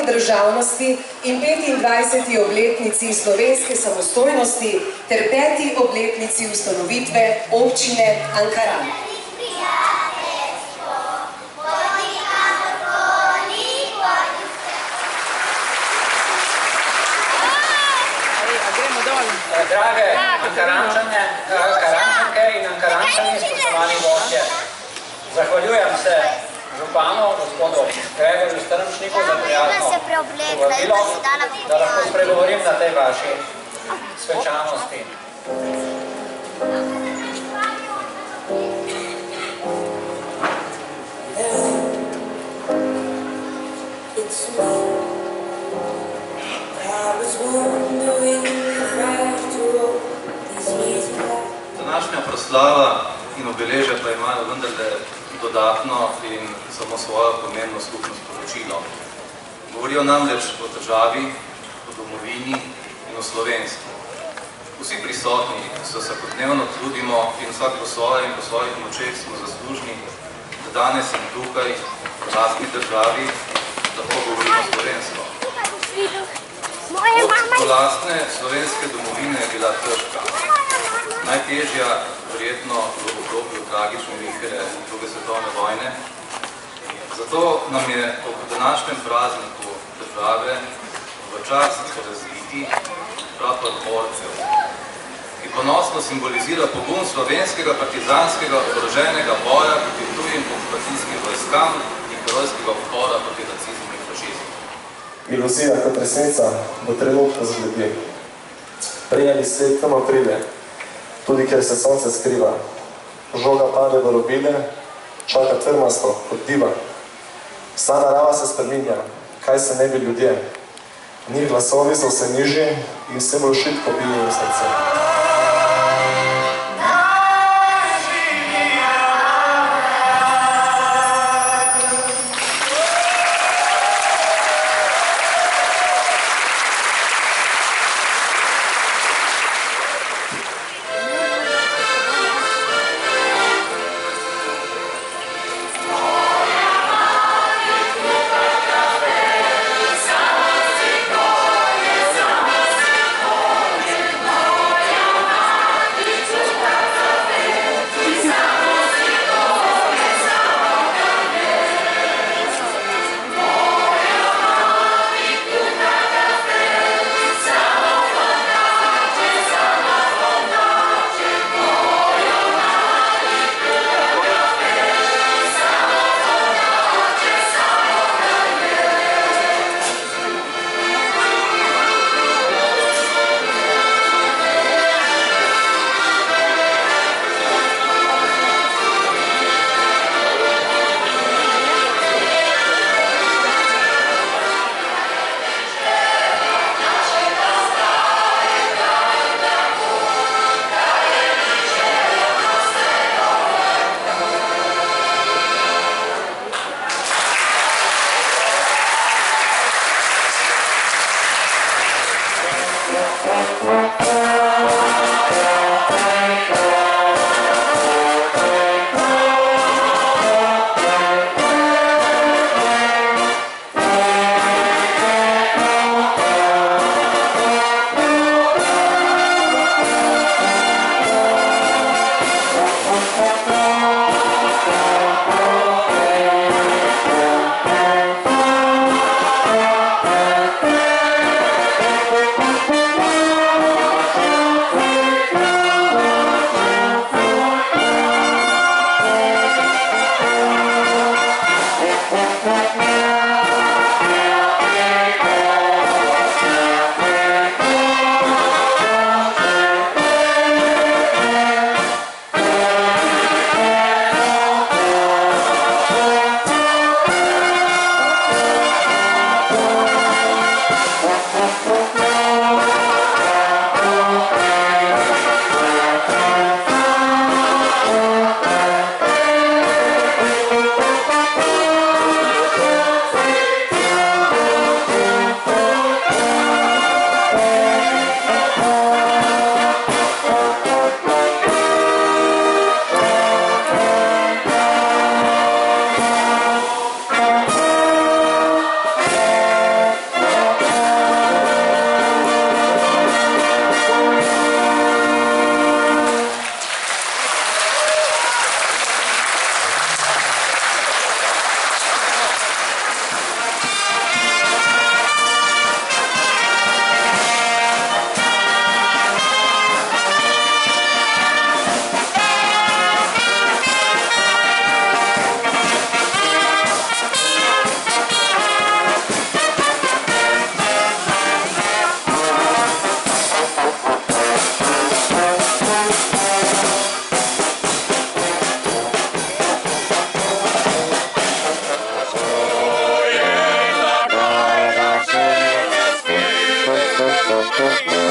državni državnosti in 25. obletnici slovenske samostojnosti ter 5. obletnici ustanovitve občine Ankaran. Drage Ankarančanke in Ankarančani, spoštovani gostje, zahvaljujem se županu, gospodu Gregorju Strmšniku za prijazno povabilo, da lahko spregovorim na tej vaši svečanosti. Današnja proslava in obeležja pa imajo vendarle dodatno in samo svojo pomembno skupno sporočilo. Govorijo namreč o državi, o domovini in o slovenstvu. Vsi prisotni se vsakodnevno trudimo in vsak po svoje in po svojih močeh smo zaslužni, da danes in tukaj v lastni državi lahko govorimo slovensko. Pot do lastne slovenske domovine je bila težka. Najtežja, verjetno, v obdobju tragične vihere druge svetovne vojne. Zato nam je ob današnjem prazniku države v čast razviti prapor borcev, ki ponosno simbolizira pogum slovenskega partizanskega oboroženega boja proti tujim okupacijskim vojskam in herojskega upora proti nacizmu in fašizmu. Iluzija kot resnica bo trenutno zgledi. Prijeli svet tam pride, tudi ker se sonce skriva. Žoga pade v robile, čaka trmasto kot diva. Vsa narava se spreminja, kaj se ne bi ljudje. Njih glasovi so vse nižji in vse bolj šibko bijejo v srce. Thank you.